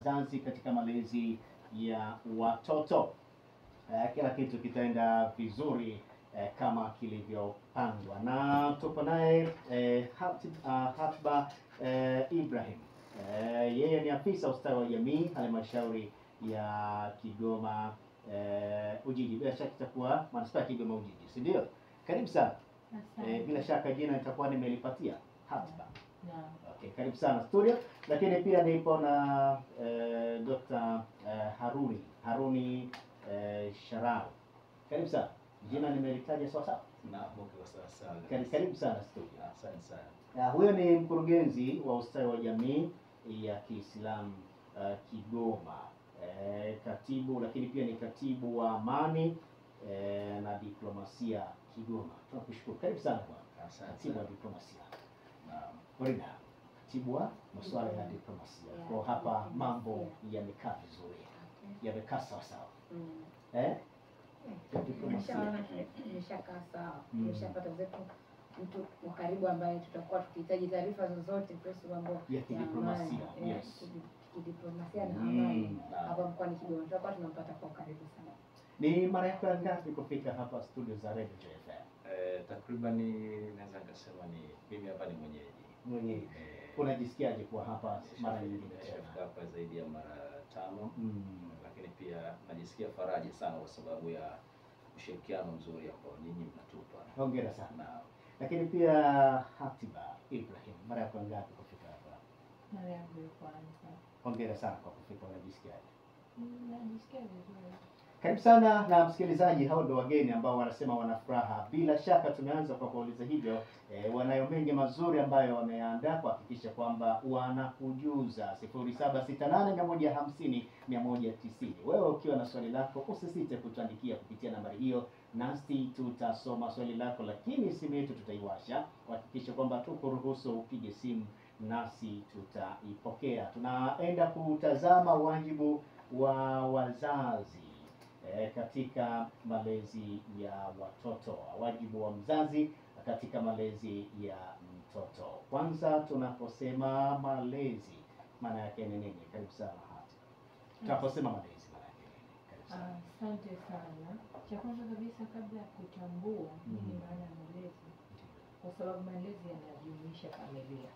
wazazi katika malezi ya watoto. Kila kitu kitaenda vizuri kama kilivyopangwa. Na tupo naye Hatiba Ibrahim. Yeye ni afisa ustawi wa jamii halmashauri ya Kigoma Ujiji. Bila shaka itakuwa manispaa ya Kigoma Ujiji, si ndio? Karibu sana. Bila shaka jina nitakuwa nimelipatia Hatiba. Okay, karibu sana studio. Lakini pia nipo na Dr. Haruni Sharau. Karibu sana. Jina nimelitaja sawa sawa? Na okay, sawa. Karibu sana studio. Asante sana. Huyo ni mkurugenzi wa ustawi wa jamii ya Kiislamu Kigoma. Katibu, lakini pia ni katibu wa amani na diplomasia Kigoma. Tunakushukuru. Karibu sana bwana. Asante. Katibu wa diplomasia. Naam. Katibu wa masuala ya diplomasia. Kwa hapa mambo yamekaa vizuri. Yamekaa sawa sawa. Nimeshakaa sawa. Nimeshapata zetu mtu wa karibu ambaye tutakuwa tukihitaji taarifa zozote kuhusu mambo ya kidiplomasia. Yes. Kidiplomasia na amani. Hapa mkoani Kigoma tutakuwa tunampata kwa karibu sana. Ni mara yako ya ngapi kufika hapa studio za Radio JFM? Takriban naweza kusema ni mimi hapa ni mwenyeji. Unajisikiaje kuwa hapa mara nyingine tena? Hapa zaidi ya mara 5. Lakini pia najisikia faraja sana kwa sababu ya ushirikiano mzuri ambao nyinyi mnatupa. Hongera sana. Lakini pia Hatiba Ibrahim, mara yako ngapi kufika hapa? Mara yangu ya kwanza. Hongera sana kwa kufika. Unajisikiaje? Najisikia vizuri. Karibu sana. Na msikilizaji, hao ndio wageni ambao wanasema wana furaha. Bila shaka tumeanza kwa kuuliza hivyo, wanayo mengi mazuri ambayo wameandaa kuhakikisha kwamba wanakujuza. 0768150190. Wewe ukiwa na swali lako usisite kutuandikia kupitia nambari hiyo, nasi tutasoma swali lako, lakini simu yetu tutaiwasha kuhakikisha kwamba tukuruhusu upige simu nasi tutaipokea. Tunaenda kutazama wajibu wa wazazi katika malezi ya watoto. Wajibu wa mzazi katika malezi ya mtoto. Kwanza tunaposema malezi maana yake ni nini? Karibu sana Hati. Tunaposema malezi maana yake nini? Karibu sana. Asante sana. Cha kwanza kabisa kabla ya kutambua nini maana ya malezi, kwa sababu malezi yanajumuisha familia.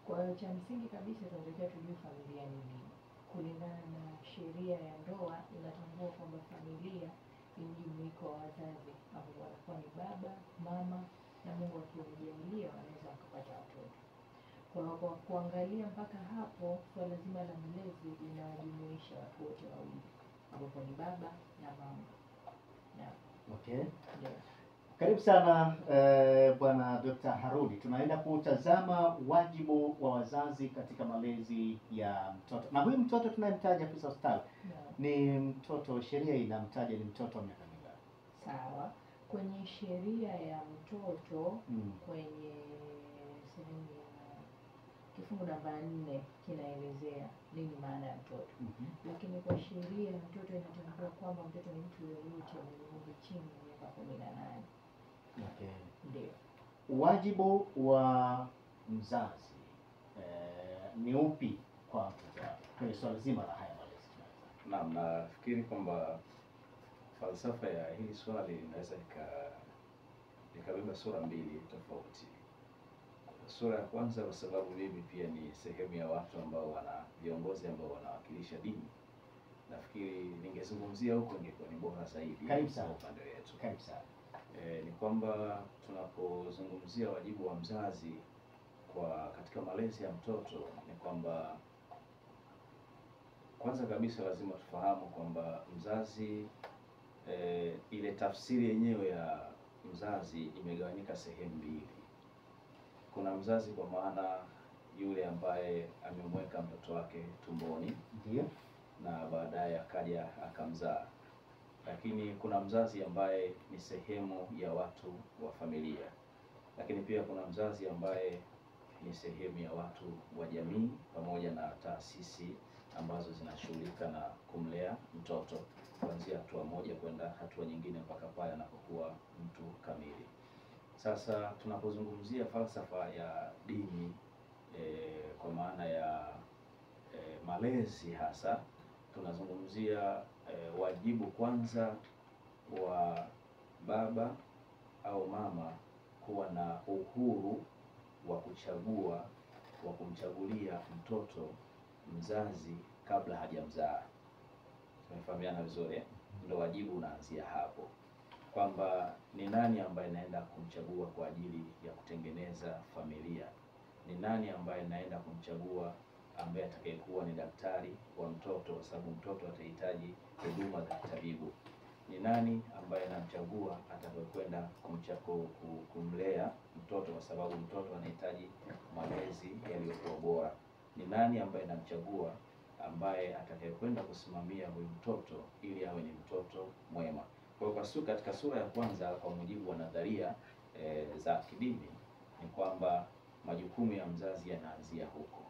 Kwa hiyo cha msingi kabisa tunatakiwa tujue familia ni nini. Kulingana na sheria ya ndoa inatambua kwamba familia ni mjumuiko wa wazazi ambao wanakuwa ni baba, mama na Mungu akiwajalia wanaweza wakapata watoto. Kwa kuangalia mpaka hapo, swala zima la malezi linawajumuisha watu wote wawili ambapo ni baba na mama. Okay. Karibu sana Bwana Dr. Haruni. Tunaenda kutazama wajibu wa wazazi katika malezi ya mtoto. Na huyu mtoto tunayemtaja afisa ustawi ni mtoto, sheria inamtaja ni mtoto wa miaka mingapi? Sawa. Kwenye sheria ya mtoto kwenye sehemu ya kifungu namba 4 kinaelezea nini maana ya mtoto. Lakini kwa sheria ya mtoto inatambua kwamba mtoto ni mtu yeyote mwenye umri chini ya miaka 18. Okay. Ndio. Wajibu wa mzazi ni upi kwa mtoto kwenye swala zima la haya malezi? Naam, nafikiri kwamba falsafa ya hili swali inaweza ikabeba sura mbili tofauti. Sura ya kwanza, kwa sababu mimi pia ni sehemu ya watu ambao wana viongozi ambao wanawakilisha dini, nafikiri ningezungumzia huko ingekuwa ni bora zaidi. Karibu sana upande wetu. Karibu sana. Ni kwamba tunapozungumzia wajibu wa mzazi katika malezi ya mtoto, ni kwamba kwanza kabisa lazima tufahamu kwamba mzazi, ile tafsiri yenyewe ya mzazi imegawanyika sehemu mbili. Kuna mzazi kwa maana yule ambaye amemweka mtoto wake tumboni, ndio, na baadaye akaja akamzaa. Lakini kuna mzazi ambaye ni sehemu ya watu wa familia. Lakini pia kuna mzazi ambaye ni sehemu ya watu wa jamii pamoja na taasisi ambazo zinashughulika na kumlea mtoto kuanzia hatua moja kwenda hatua nyingine mpaka pale anapokuwa mtu kamili. Sasa tunapozungumzia falsafa ya dini kwa maana ya malezi hasa tunazungumzia wajibu kwanza wa baba au mama kuwa na uhuru wa kuchagua, wa kumchagulia mtoto mzazi kabla hajamzaa. Tumefahamiana vizuri eh? Ndio wajibu unaanzia hapo, kwamba ni nani ambaye naenda kumchagua kwa ajili ya kutengeneza familia, ni nani ambaye naenda kumchagua ambaye atakayekuwa ni daktari wa mtoto, kwa sababu mtoto atahitaji huduma za kitabibu, ni nani ambaye namchagua atakayekwenda kumlea mtoto, kwa sababu mtoto anahitaji malezi yaliyokuwa bora, ni nani ambaye namchagua ambaye atakayekwenda kusimamia huyu mtoto ili awe ni mtoto mwema. Kwa hiyo katika sura ya kwanza, kwa mujibu wa nadharia za kidini, ni kwamba majukumu ya mzazi yanaanzia huko,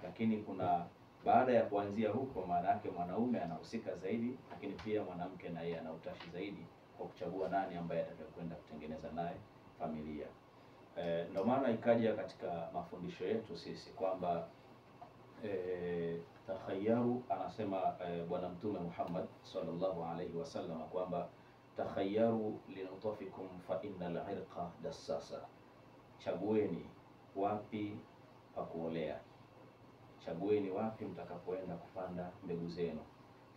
lakini kuna baada ya kuanzia huko, maana yake mwanaume anahusika zaidi, lakini pia mwanamke na yeye ana utashi zaidi kwa kuchagua nani ambaye atakayekwenda kutengeneza naye familia. Ndio maana ikaja katika mafundisho yetu sisi kwamba takhayaru, anasema Bwana Mtume Muhammad sallallahu alaihi wasallam kwamba takhayaru linutafikum fa innal irqa dassasa, chagueni wapi pa kuolea, chagueni wapi mtakapoenda kupanda mbegu zenu,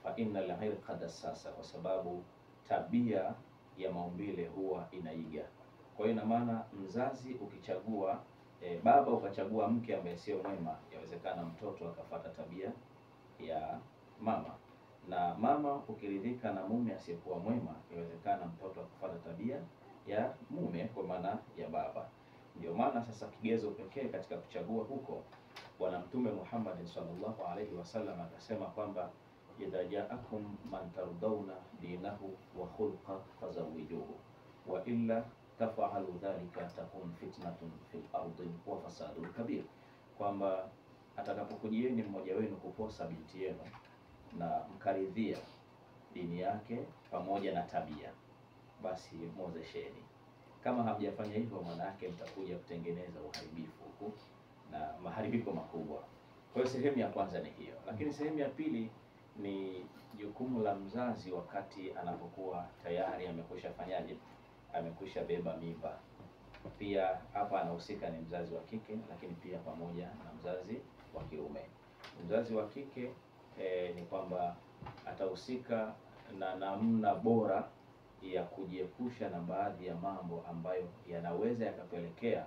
fa innal irqa dassasa, kwa sababu tabia ya maumbile huwa inaiga. Kwa hiyo ina maana mzazi ukichagua baba ukachagua mke ambaye sio mwema, yawezekana mtoto akafuata tabia ya mama, na mama ukiridhika na mume asiyekuwa mwema, yawezekana mtoto akafuata tabia ya mume kwa maana ya baba. Ndio maana sasa kigezo pekee katika kuchagua huko, Bwana Mtume Muhammad sallallahu alaihi wasallam akasema kwamba idha ja'akum man tardawna dinahu wa khulqa fazawijuhu wa illa taf'alu dhalika takun fitnatun fil ardi wa fasadun kabir, kwamba atakapokujieni mmoja wenu kuposa binti yenu na mkaridhia dini yake pamoja na tabia, basi mwozesheni. Kama hamjafanya hivyo, maana yake mtakuja kutengeneza uharibifu huku na maharibiko makubwa. Kwa hiyo sehemu ya kwanza ni hiyo, lakini sehemu ya pili ni jukumu la mzazi wakati anapokuwa tayari amekwisha fanyaje, amekwisha beba mimba. Pia hapa anahusika ni mzazi wa kike, lakini pia pamoja na mzazi wa kiume. Mzazi wa kike ni kwamba atahusika na namna bora ya kujiepusha na baadhi ya mambo ambayo yanaweza yakapelekea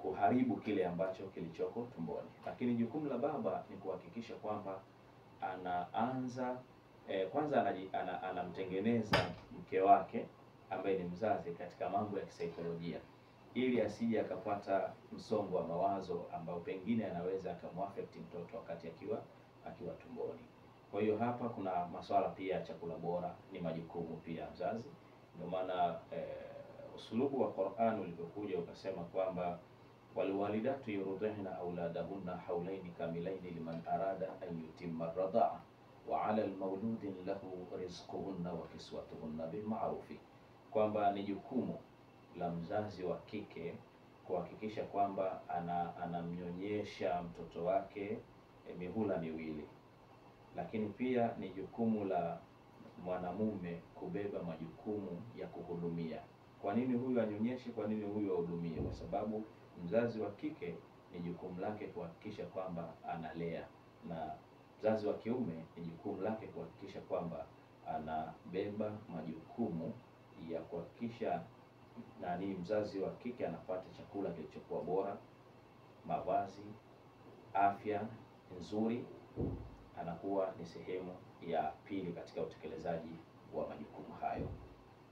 kuharibu kile ambacho kilichoko tumboni. Lakini jukumu la baba ni kuhakikisha kwamba anaanza kwanza anamtengeneza mke wake ambaye ni mzazi katika mambo ya kisaikolojia, ili asije akapata msongo wa mawazo ambao pengine anaweza akamwafect mtoto wakati akiwa tumboni. Kwa hiyo hapa kuna masuala pia ya chakula bora, ni majukumu pia mzazi. Ndio maana usulubu wa Qur'an ulipokuja ukasema kwamba walwalidatu yurdihna auladahunna haulaini kamilaini liman arada an yutimma ar-radha'a wa 'ala al-mawludi lahu rizquhunna wa kiswatuhunna bil ma'rufi, kwamba ni jukumu la mzazi wa kike kuhakikisha kwamba anamnyonyesha mtoto wake mihula miwili, lakini pia ni jukumu la mwanamume kubeba majukumu ya kuhudumia. Kwa nini huyu anyonyeshe? Kwa nini huyu ahudumie? Kwa sababu mzazi wa kike ni jukumu lake kuhakikisha kwamba analea, na mzazi wa kiume ni jukumu lake kuhakikisha kwamba anabeba majukumu ya kuhakikisha mzazi wa kike anapata chakula kilichokuwa bora, mavazi, afya nzuri, anakuwa ni sehemu ya pili katika utekelezaji wa majukumu hayo.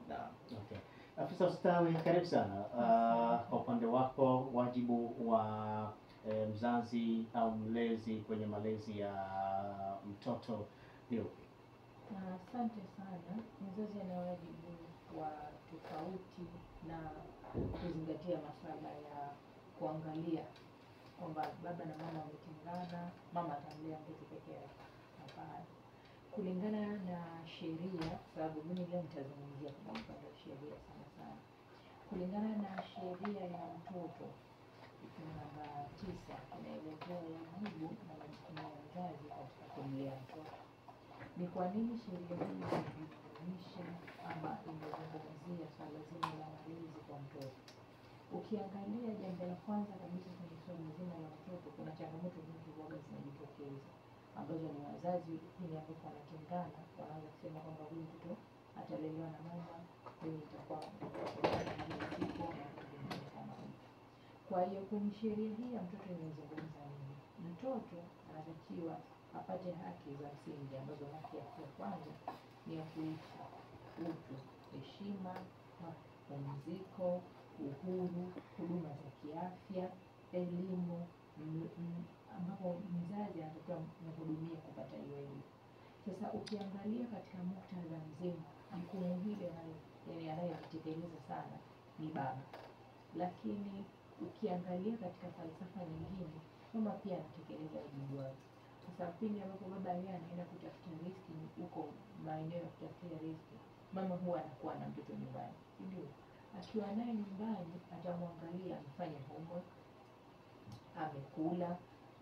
Na okay. Afisa ustawi, karibu sana. Kwa upande wako, wajibu wa mzazi au mlezi kwenye malezi ya mtoto ni upi? Asante sana. Mzazi ana wajibu wa tofauti na kuzingatia masuala ya kuangalia kwamba baba na mama wametengana, mama atamlea mtoto peke yake. Hapana. Kulingana na sheria, sababu mimi leo nitazungumzia kwa upande wa sheria sana. Kulingana na sheria ya mtoto namba 9 inaelezea wajibu na majukumu anayotumia mzazi katika kumlea mtoto. Ni kwa nini sheria hii imejumuisha ama imezungumzia swala zima la malezi kwa mtoto? Ukiangalia jambo la kwanza kabisa kwenye swala zima la mtoto, kuna changamoto nyingi huwa zinajitokeza ambazo ni wazazi pindi ambapo wanatengana wanaanza kusema kwamba huyu mtoto atalelewa na mama, mimi nitakuwa mjamzito na vitu vingine kama hivyo. Kwa hiyo kwenye sheria hii ya mtoto imezungumza nini? Mtoto anatakiwa apate haki za msingi ambazo haki ya kwanza ni ya kuishi, utu, heshima, mapumziko, uhuru, huduma za kiafya, elimu, ambapo mzazi anatakiwa mhudumia kupata hiyo elimu. Sasa ukiangalia katika muktadha mzima, jukumu hili anayetekeleza sana ni baba. Lakini ukiangalia katika falsafa nyingine, mama pia anatekeleza wajibu wake. Sasa pindi ambapo baba yeye anaenda kutafuta riziki huko maeneo ya kutafutia riziki, mama huwa anakuwa na mtoto nyumbani, ndio akiwa naye nyumbani atamwangalia amefanya homework, amekula,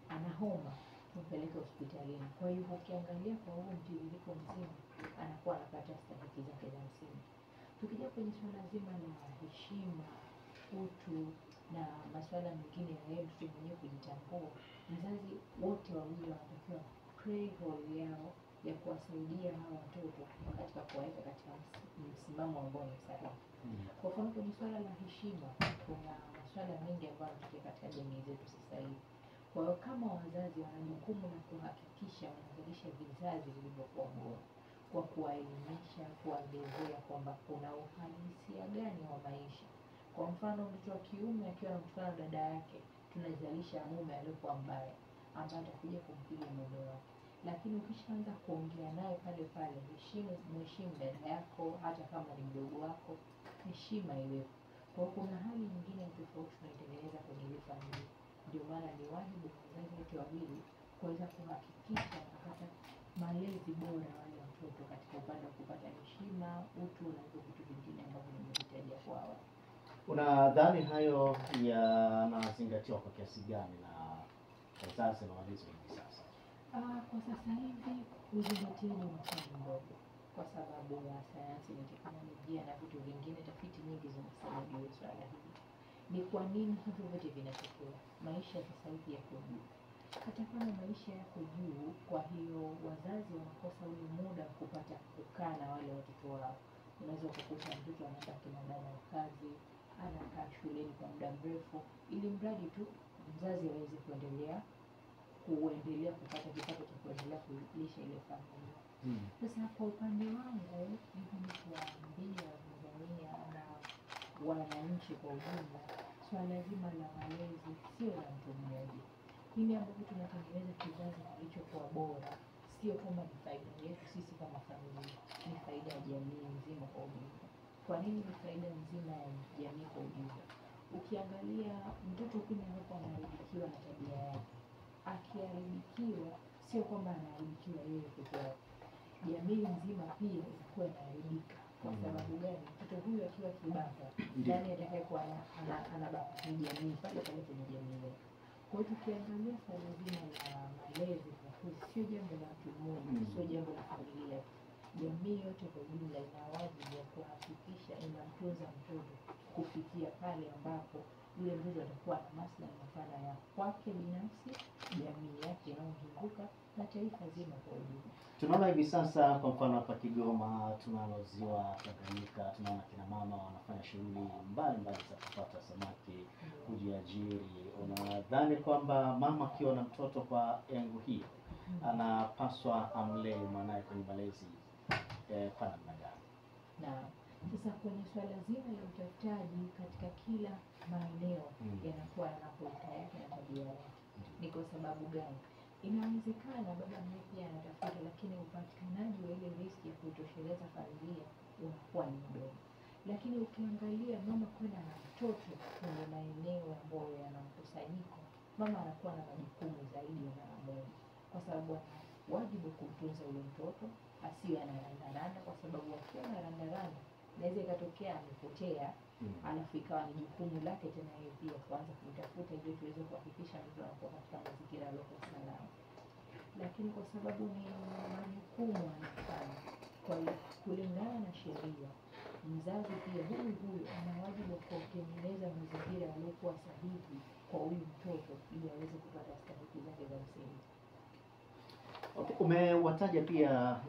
ana homa, tumpeleke hospitalini. Kwa hiyo ukiangalia kwa huo mtiririko mzima, anakuwa anapata stahiki zake za msingi. Tukija kwenye swala zima la heshima, utu na masuala mengine ya yeye mtoto mwenyewe kujitambua, mzazi wote wawili wanatakiwa play role yao ya kuwasaidia hawa watoto katika kuwaweka katika msimamo ambao ni sahihi. Kwa mfano kwenye swala la heshima, kuna masuala mengi ambayo yanatokea katika jamii zetu sasa hivi. Kwa hiyo kama wazazi wana jukumu la kuhakikisha wanazalisha vizazi vilivyokuwa bora kwa kuwaelimisha, kuwaelezea kwamba kuna uhalisia gani wa maisha. Kwa mfano mtoto wa kiume akiwa anamtukana dada yake, tunazalisha mume aliyokuwa mbaya ambaye atakuja kumpiga mume wake. Lakini ukishaanza kuongea naye pale pale, mheshimu dada yako, hata kama ni mdogo wako, heshima iwepo. Kwa hiyo kuna hali nyingine ya tofauti tunaitengeneza kwenye ile familia. Ndio maana ni wajibu wa wazazi wote wawili kuweza kuhakikisha wanapata malezi bora wale watoto katika upande wa kupata heshima, utu na hivyo vitu vingine ambavyo nimevitaja kwa awali. Unadhani hayo yanazingatiwa kwa kiasi gani na wazazi na walezi hivi sasa? Kwa sasa hivi uzingatiaji unakuwa mdogo kwa sababu ya sayansi na teknolojia na vitu vingine. Tafiti nyingi zinasema juu ya swala hili. Ni kwa nini hivyo vyote vinatokea? Maisha sasa hivi yako juu. Hata kama maisha yako juu, kwa hiyo wazazi wanakosa ule muda wa kupata kukaa na wale watoto wao. Unaweza kukuta mtoto anabaki na dada wa kazi, anakaa shuleni kwa muda mrefu, ili mradi tu mzazi aweze kuendelea kupata kipato cha kuendelea kulisha ile familia. Sasa kwa upande wangu, mimi kuwaambia Tanzania na wananchi kwa ujumla, swala zima la malezi sio la mtu mmoja. Hili ambapo tunatengeneza kizazi kilichokuwa bora, sio kama ni faida yetu sisi kama familia, ni faida ya jamii nzima kwa ujumla. Kwa nini ni faida nzima ya jamii kwa ujumla? Ukiangalia mtoto pindi ambapo anaharibikiwa na tabia yake, akiharibikiwa sio kwamba anaharibikiwa yeye peke yake, jamii nzima pia inakuwa inaharibika. Kwa sababu gani? Mtoto huyu akiwa kibaka, ndani atakayekuwa anabaki kwenye jamii pale pale kwenye jamii yetu. Kwa hiyo tukiangalia swala zima la malezi kwa kweli sio jambo la mtu mmoja, sio jambo la familia. Jamii yote kwa ujumla ina wajibu wa kuhakikisha inamtunza mtoto kufikia pale ambapo yule mtoto atakuwa na maslahi mapana ya kwake binafsi, jamii yake inayomzunguka na taifa zima kwa ujumla. Tunaona hivi sasa kwa mfano hapa Kigoma tunalo ziwa Tanganyika, tunaona kina mama wanafanya shughuli mbalimbali za kupata samaki, kujiajiri. Unadhani kwamba mama akiwa na mtoto kwa engo hiyo anapaswa amlee mwanae kwenye malezi kwa namna gani? Na sasa kwenye swala zima la utafutaji katika kila maeneo yanakuwa yanapoita yake na tabia yake. Ni kwa sababu gani? Inawezekana baba naye pia anatafuta, lakini upatikanaji wa ile riski ya kutosheleza familia unakuwa ni mdogo. Lakini ukiangalia mama kwenda na mtoto kwenye maeneo ambayo yana mkusanyiko, mama anakuwa na majukumu zaidi ya mara moja, kwa sababu ana wajibu kumtunza ule mtoto asiwe anarandaranda, kwa sababu akiwa anarandaranda inaweza ikatokea amepotea, alafu ikawa ni jukumu lake tena yeye pia kuanza kumtafuta ili tuweze kuhakikisha mtoto anakuwa katika mazingira yaliyo salama. lakini kwa sababu ni majukumu anafanya, kwa hiyo kulingana na sheria, mzazi pia huyu ana wajibu wa kutengeneza mazingira yaliyokuwa sahihi kwa huyu mtoto ili aweze kupata stahiki zake za msingi. Okay. Umewataja pia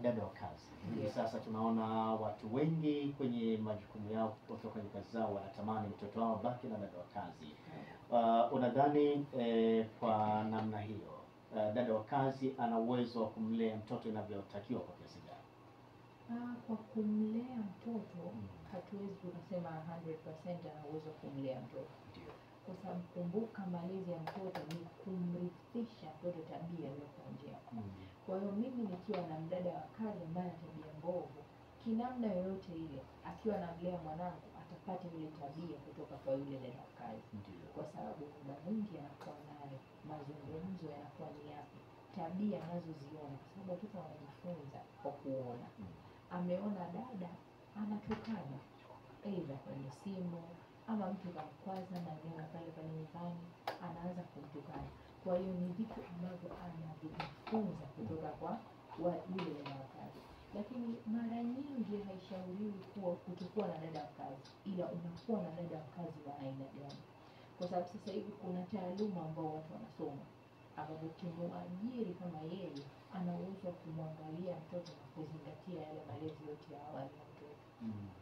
dada wa kazi. Hivi sasa tunaona watu wengi kwenye majukumu yao kutoka kwenye kazi zao wanatamani mtoto wao baki na dada wa kazi. Unadhani kwa namna hiyo dada wa kazi ana uwezo wa kumlea mtoto inavyotakiwa kwa kiasi gani? Kwa kumlea mtoto hatuwezi tukasema 100% ana uwezo wa kumlea mtoto. Kwa sababu kumbuka, malezi ya mtoto ni kumrithisha mtoto tabia iliyokuwa njema. Kwa hiyo mimi nikiwa na mdada wa kazi ambaye ana tabia mbovu, kinamna yoyote ile, akiwa anamlea mwanangu atapata ile tabia kutoka kwa yule dada wa kazi. Kwa sababu muda mwingi anakuwa naye, mazungumzo yanakuwa ni yapi, tabia anazoziona, kwa sababu watoto wanajifunza kwa kuona. Ameona dada anatukana aidha kwenye simu ama mtu kamkwaza na neno pale pale nyumbani, anaanza kumtukana. Kwa hiyo ni vitu ambavyo anavijifunza kutoka kwa yule dada wa kazi. Lakini mara nyingi haishauriwi kuwa kutokuwa na dada wa kazi, ila unakuwa na dada wa kazi wa aina gani. Kwa sababu sasa hivi kuna taaluma ambao watu wanasoma, ambapo kimwajiri kama yeye ana uwezo wa kumwangalia mtoto na kuzingatia yale malezi yote ya awali ya mtoto.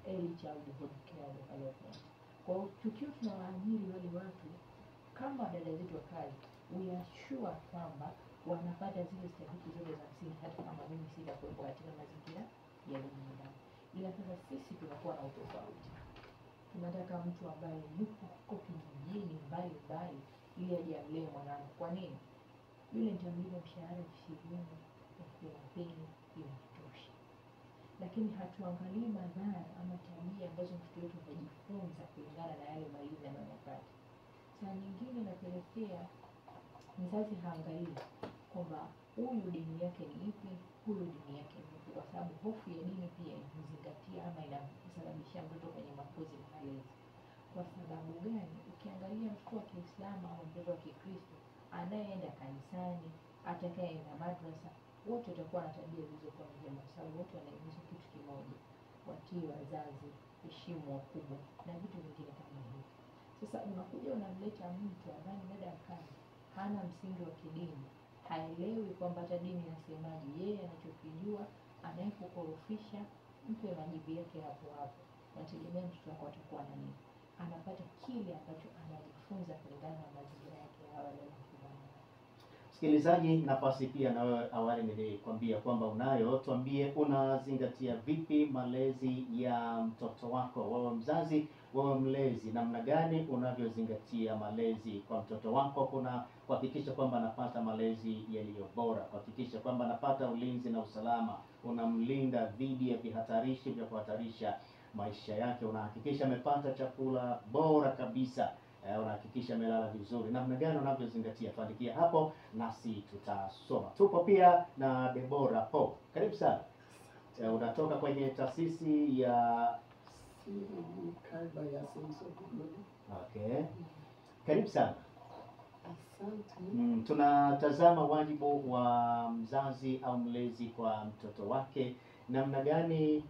Early childhood care development. Kwa hiyo tukiwa tunawaajiri wale watu kama dada zetu wa kazi, we are sure kwamba wanapata zile stahiki zote za msingi, hata kama mimi sitakuwepo katika mazingira ya nyumbani. Ila sasa sisi tunakuwa na utofauti. Tunataka mtu ambaye yuko huko kijijini mbali ili aje amlee mwanangu. Kwa nini? Yule nitamlipa mshahara 20, 30 inatosha. Lakini hatuangalii madhara ama tabia ambazo mtoto wetu atajifunza kulingana na yale malezi anayopata. Saa nyingine napelekea mzazi haangalii kwamba huyu dini yake ni ipi, huyu dini yake ni ipi, kwa sababu hofu ya dini pia inazingatia ama inasababisha mtoto kwenye makozi na malezi. Kwa sababu gani? Ukiangalia mtoto wa Kiislamu au mtoto wa Kikristo anayeenda kanisani, atakayeenda madrasa, wote watakuwa na tabia zilizokuwa njema, kwa sababu wote wanahimiza kitu kimoja: watii wazazi, heshimu wakubwa na vitu vingine kama hivyo. Sasa unakuja unamleta mtu ambaye dada wa kazi hana msingi wa kidini, haelewi kwamba hata dini inasemaje, yeye anachokijua anayekukorofisha, mpe majibu yake hapo hapo. Nategemea mtoto wako atakuwa na nini? Anapata kile ambacho anajifunza kulingana na mazingira yake ya awali aliyokutana. Msikilizaji, nafasi pia na wewe awali nilikwambia kwamba unayo, tuambie unazingatia vipi malezi ya mtoto wako. Wewe mzazi, wewe mlezi, namna gani unavyozingatia malezi kwa mtoto wako? Kuna kuhakikisha kwamba anapata malezi yaliyo bora, kuhakikisha kwamba anapata ulinzi na usalama, unamlinda dhidi ya vihatarishi vya kuhatarisha maisha yake, unahakikisha amepata chakula bora kabisa, unahakikisha amelala vizuri. Namna gani unavyozingatia? Tuandikia hapo nasi tutasoma. Tupo pia na Deborah Po. Karibu sana. Unatoka kwenye taasisi ya Okay. Karibu sana. Asante. Tunatazama wajibu wa mzazi au mlezi kwa mtoto wake. Namna gani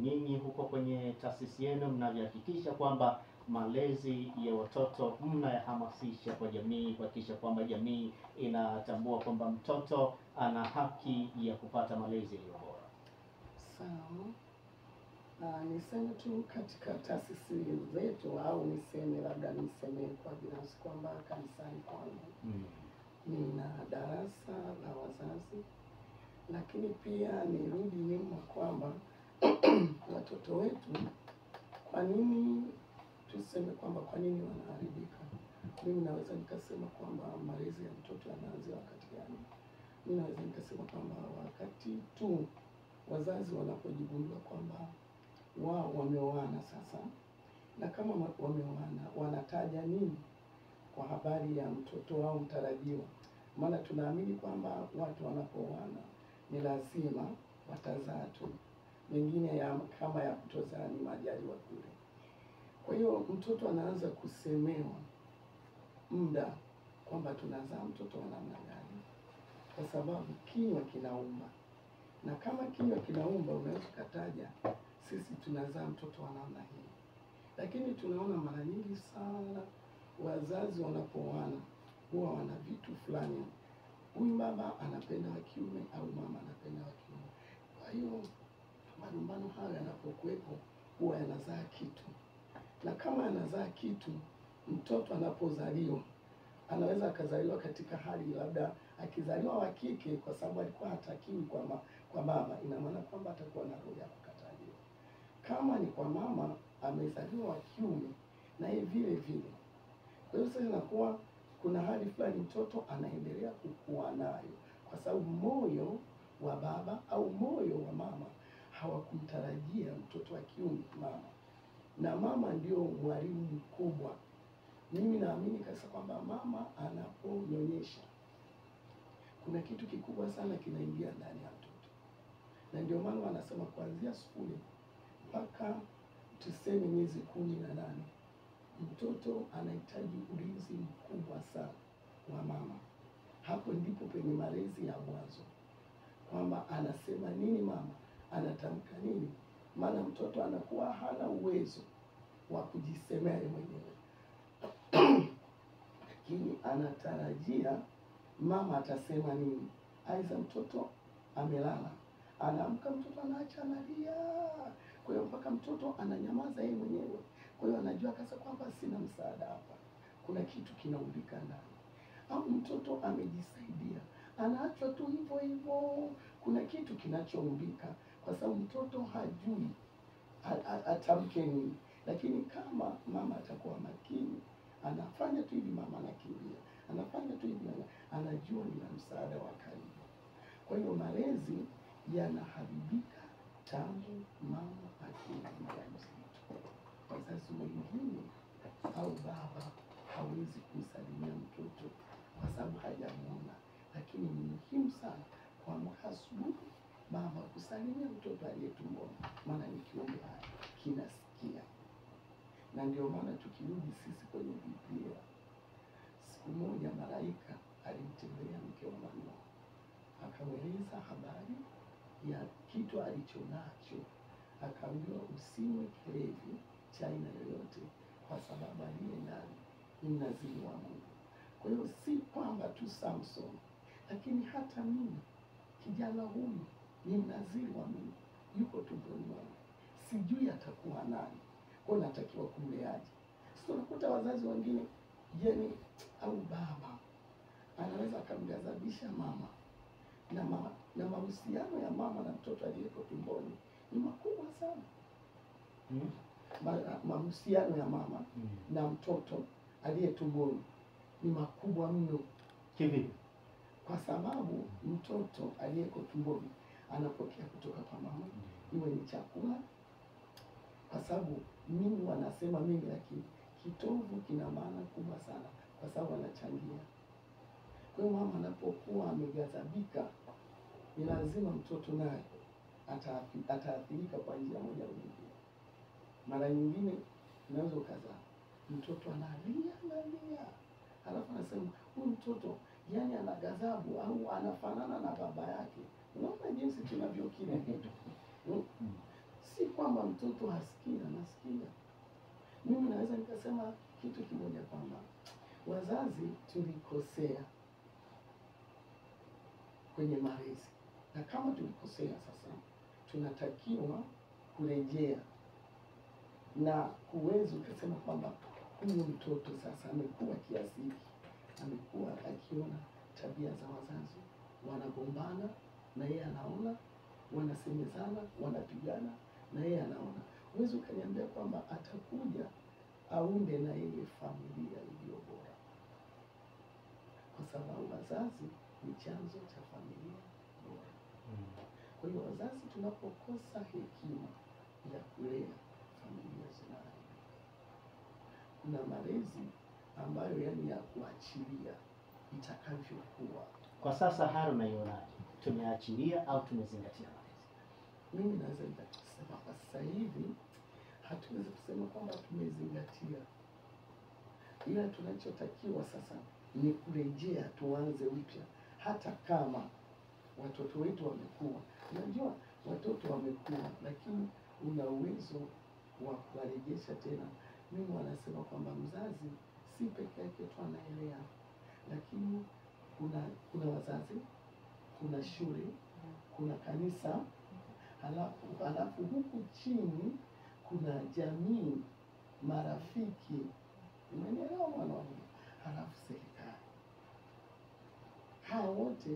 nyinyi huko kwenye taasisi yenu mnavyohakikisha kwamba malezi ya watoto mnayahamasisha kwa jamii, kuhakikisha kwamba jamii inatambua kwamba mtoto ana haki ya kupata malezi yaliyo bora? Sawa. Niseme tu katika taasisi zetu, au niseme kwa binafsi kwamba kanisani kwangu nina darasa la wazazi, lakini pia nirudi nyuma kwamba watoto wetu, kwa nini wanaharibika? Mimi naweza nikasema kwamba malezi ya mtoto yanaanzia wakati gani? Mimi naweza nikasema kwamba wakati tu wazazi wanapojigundua kwamba wao wameoana sasa, na kama wameoana wanataja nini kwa habari ya mtoto wao mtarajiwa. Maana tunaamini kwamba watu wanapooana ni lazima watazaa tu, mengine kama ya kutozaa ni majaliwa bure. Kwa hiyo mtoto anaanza kusemewa muda kwamba tunazaa mtoto wa namna gani. kwa sababu kinywa kinaumba, na kama kinywa kinaumba, unaweza ukataja sisi tunazaa mtoto wa namna hii, lakini tunaona mara nyingi sana wazazi wanapooana huwa wana vitu fulani, huyu baba anapenda wa kiume au mama anapenda wa kiume. Kwa hiyo malumbano hayo yanapokuwepo huwa yanazaa kitu, na kama yanazaa kitu, mtoto anapozaliwa anaweza akazaliwa katika hali, labda akizaliwa wa kike, kwa sababu alikuwa hatakiwi kwa baba, ina maana kwamba atakuwa na roho ya kukataliwa. Kama ni kwa mama amezaliwa wa kiume, na yeye vile vile. Kwa hiyo sasa inakuwa kuna hali fulani mtoto anaendelea kukua nayo, kwa sababu moyo wa baba au moyo wa mama hawakumtarajia mtoto wa kiume mama, na mama ndio mwalimu mkubwa. Mimi naamini kabisa kwamba mama anaponyonyesha kuna kitu kikubwa sana kinaingia ndani ya mtoto, na ndio maana wanasema kuanzia sifuri mpaka tuseme miezi 18 mtoto anahitaji ulinzi mkubwa sana wa mama. Hapo ndipo penye malezi ya mwanzo, kwamba anasema nini mama, anatamka nini, maana mtoto anakuwa hana uwezo wa kujisemea mwenyewe lakini anatarajia mama atasema nini. Aidha mtoto amelala, anaamka mtoto anaacha analia, kwa hiyo mpaka mtoto ananyamaza yeye mwenyewe. Kwa hiyo anajua kasa kwamba sina msaada hapa, kuna kitu kinaumbika ndani. Au mtoto amejisaidia, anaachwa tu hivyo hivyo, kuna kitu kinachoumbika, kwa sababu mtoto hajui atamke nini. Lakini kama mama atakuwa makini, anafanya tu hivi, mama anakimbia, anafanya tu hivi, anajua ni msaada wa karibu. Kwa hiyo malezi yanaharibika tangu mama akiwa mjamzito. Wazazi wengine au baba hawezi kumsalimia mtoto kwa sababu hajamuona, lakini ni muhimu sana kuamka asubuhi baba kusalimia mtoto aliyetumboni, maana ni kiumbe hai kinasikia. Na ndio maana tukirudi sisi kwenye Biblia, siku moja malaika alimtembelea mke wa Manoa, akamweleza habari ya kitu alichonacho, akaambiwa usinywe kilevi cha aina yoyote, kwa sababu aliye ndani ni mnaziri wa Mungu. Kwa hiyo si kwamba tu Samson, lakini hata mimi kijana huyu ni mnaziri wa Mungu, yuko tumboni mwangu, sijui atakuwa nani, kwa natakiwa kumleaje. Sasa unakuta wazazi wengine jeni au baba anaweza akamghadhabisha mama, na mahusiano ya mama na mtoto aliyeko tumboni ni makubwa sana. Mahusiano ya mama na mtoto aliye tumboni ni makubwa mno. Kivipi? Kwa sababu mtoto aliyeko tumboni anapokea kutoka kwa mama, iwe ni chakula, kwa sababu mimi wanasema mimi, lakini kitovu kina maana kubwa sana, kwa sababu anachangia. Kwa hiyo mama anapokuwa ameghadhabika, ni lazima mtoto naye ataathirika kwa njia moja au nyingine. Mara nyingine unaweza ukazaa mtoto analia, halafu anasema huyu mtoto yani ana ghadhabu au anafanana na baba yake. Unaona jinsi tunavyokila kitu. Si kwamba mtoto hasikii, anasikia. Mimi naweza nikasema kitu kimoja, kwamba wazazi tulikosea kwenye malezi, na kama tulikosea, sasa tunatakiwa kurejea na kuweza kusema kwamba huyu mtoto sasa amekuwa kiasi hiki, amekuwa akiona tabia za wazazi, wanagombana na yeye anaona, wanasemezana, wanapigana na yeye anaona. Huwezi ukaniambia kwamba atakuja aunde na yeye familia iliyo bora, kwa sababu wazazi ni chanzo cha familia bora. Kwa hiyo wazazi tunapokosa hekima ya kulea, familia zinaharibika. Kuna malezi ambayo yani ya kuachilia itakavyokuwa. Kwa sasa hali unaionaje? Tumeachilia au tumezingatia malezi? Mimi naweza nikasema kwa sasa hivi hatuwezi kusema kwamba tumezingatia, ila tunachotakiwa sasa ni kurejea, tuanze upya. hata kama watoto wetu wamekuwa, unajua watoto wamekuwa, lakini una uwezo wa kuwarejesha tena. Mimi wanasema kwamba mzazi si peke yake tu anaelea, lakini kuna wazazi, kuna shule, kuna kanisa, halafu huku chini kuna jamii, marafiki, umenielewa mwanangu, halafu serikali. Hawa wote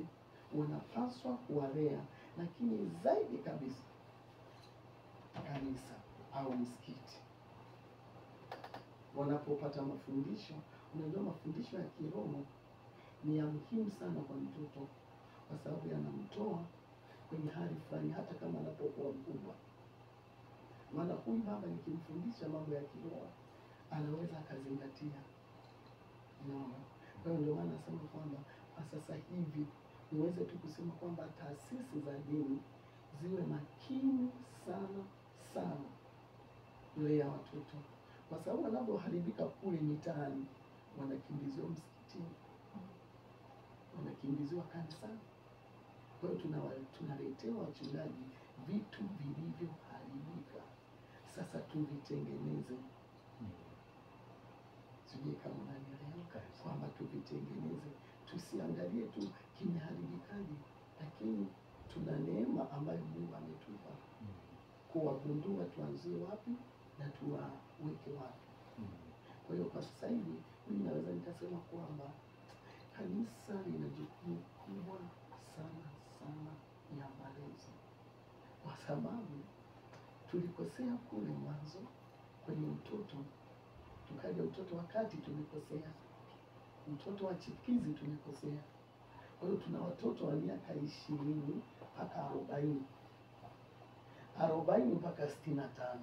wanapaswa kuwalea, lakini zaidi kabisa kanisa au msikiti wanapopata mafundisho. Unajua mafundisho ya kiroho ni ya muhimu sana kwa mtoto, kwa sababu yanamtoa kwenye hali fulani hata kama anapokuwa mkubwa. Maana huyu baba nikimfundisha mambo ya kiroho anaweza akazingatia. Unaona? Kwa hiyo ndio maana nasema kwamba kwa sasa hivi niweze tu kusema kwamba taasisi za dini ziwe makini sana sana kulea watoto, kwa sababu wanapoharibika kule mitaani wanakimbiziwa msikitini, wanakimbiziwa kanisani. Kwa hiyo tunaletewa wachungaji vitu vilivyoharibika, sasa tuvitengeneze. Sijui kama unanielewa kwamba tuvitengeneze, tusiangalie tu kimeharibikaje, lakini tuna neema ambayo Mungu ametupa kuwagundua tuanzie wapi na tuwaweke wapi. Kwa hiyo kwa sasa hivi mimi naweza nikasema kwamba kanisa lina jukumu kubwa sana sana ya malezi, kwa sababu tulikosea kule mwanzo kwenye utoto, tukaja utoto wakati tulikosea, mtoto wa chikizi tulikosea. Kwa hiyo tuna watoto wa miaka 20 mpaka 40 mpaka 65.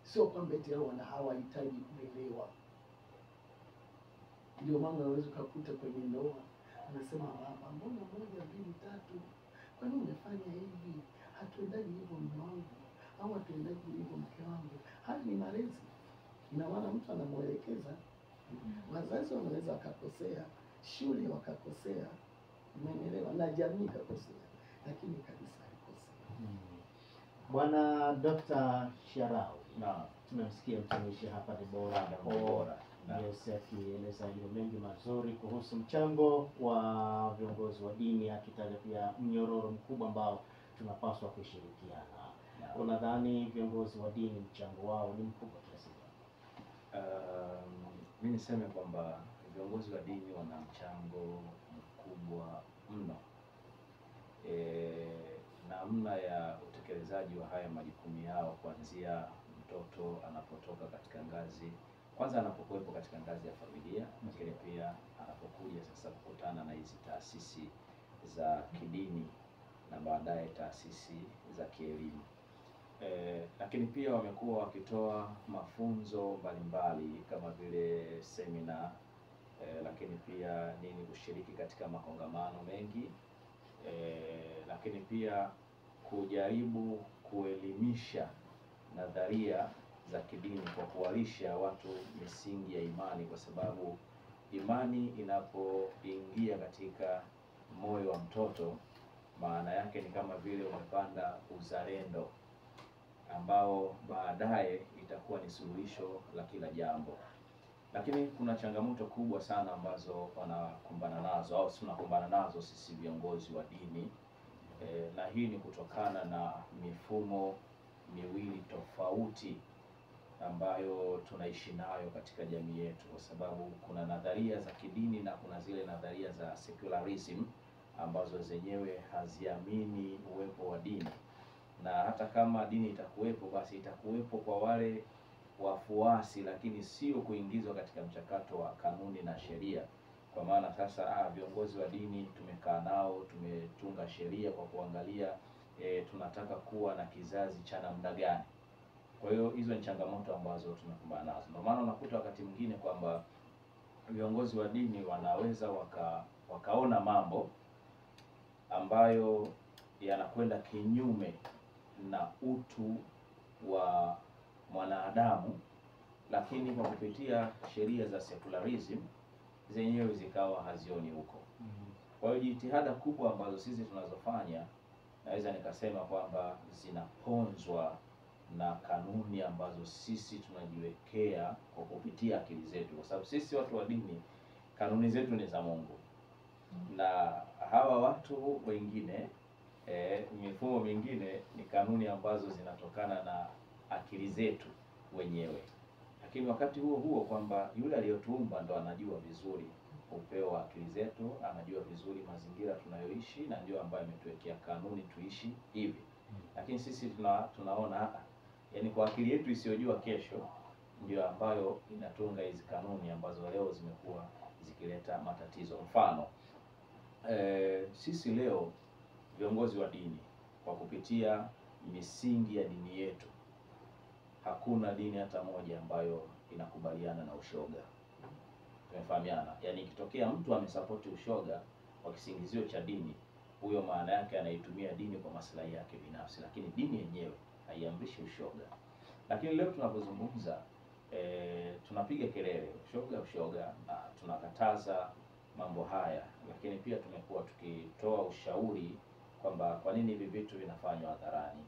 Sio kwamba eti hawahitaji kuelewa. Ndio maana unaweza kukuta kwenye ndoa anasema mama, mbona 1, 2, 3, kwani umefanya hivi? Hatuendaji hivyo mume wangu, au hatuendaji hivyo mke wangu. Haya ni malezi. Ina maana mtu anamwelekeza. Wazazi wanaweza wakakosea, shule wakakosea, umeelewa, na jamii ikakosea, lakini kanisa halikosea. Bwana Dr. Sharau, na tumemsikia mtumishi hapa Debora Yes, akieleza mambo mengi mazuri kuhusu mchango wa viongozi wa dini, akitaja pia mnyororo mkubwa ambao tunapaswa kushirikiana. Unadhani viongozi wa dini mchango wao ni mkubwa kiasi gani? Mimi niseme kwamba viongozi wa dini wana mchango mkubwa mno. Namna ya utekelezaji wa haya majukumu yao, kuanzia mtoto anapotoka katika ngazi, kwanza anapokuwepo katika ngazi ya familia, lakini pia anapokuja sasa kukutana na hizi taasisi za kidini na baadaye taasisi za kielimu. Lakini pia wamekuwa wakitoa mafunzo mbalimbali kama vile semina, lakini pia kushiriki katika makongamano mengi, lakini pia kujaribu kuelimisha nadharia za kidini kwa kuwalisha watu misingi ya imani, kwa sababu imani inapoingia katika moyo wa mtoto, maana yake ni kama vile umepanda uzalendo ambao baadaye itakuwa ni suluhisho la kila jambo. Lakini kuna changamoto kubwa sana ambazo wanakumbana nazo au tunakumbana nazo sisi viongozi wa dini, na hii ni kutokana na mifumo miwili tofauti ambayo tunaishi nayo katika jamii yetu, kwa sababu kuna nadharia za kidini na kuna zile nadharia za secularism ambazo zenyewe haziamini uwepo wa dini, na hata kama dini itakuwepo, basi itakuwepo kwa wale wafuasi, lakini sio kuingizwa katika mchakato wa kanuni na sheria. Kwa maana sasa viongozi wa dini tumekaa nao, tumetunga sheria kwa kuangalia tunataka kuwa na kizazi cha namna gani. Kwa hiyo hizo ni changamoto ambazo tunakumbana nazo. Ndio maana unakuta wakati mwingine kwamba viongozi wa dini wanaweza wakaona mambo ambayo yanakwenda kinyume na utu wa mwanadamu, lakini kwa kupitia sheria za secularism zenyewe zikawa hazioni huko. Kwa hiyo jitihada kubwa ambazo sisi tunazofanya, naweza nikasema kwamba zinaponzwa na kanuni ambazo sisi tunajiwekea kwa kupitia akili zetu, kwa sababu sisi watu wa dini kanuni zetu ni za Mungu, na hawa watu wengine mifumo mingine ni kanuni ambazo zinatokana na akili zetu wenyewe. Lakini wakati huo huo kwamba yule aliyotuumba ndo anajua vizuri upeo wa akili zetu, anajua vizuri mazingira tunayoishi, na ndio ambaye ametuwekea kanuni tuishi hivi. Lakini sisi tunaona yani kwa akili yetu isiyojua kesho ndio ambayo inatunga hizi kanuni ambazo leo zimekuwa zikileta matatizo. Mfano sisi leo viongozi wa dini kwa kupitia misingi ya dini yetu, hakuna dini hata moja ambayo inakubaliana na ushoga. Tumefahamiana? Yaani ikitokea mtu amesapoti ushoga kwa kisingizio cha dini, huyo maana yake anaitumia dini kwa maslahi yake binafsi, lakini dini yenyewe haiamrishi ushoga. Lakini leo tunapozungumza tunapiga kelele ushoga, na tunakataza mambo haya, lakini pia tumekuwa tukitoa ushauri kwamba kwa nini hivi vitu vinafanywa hadharani.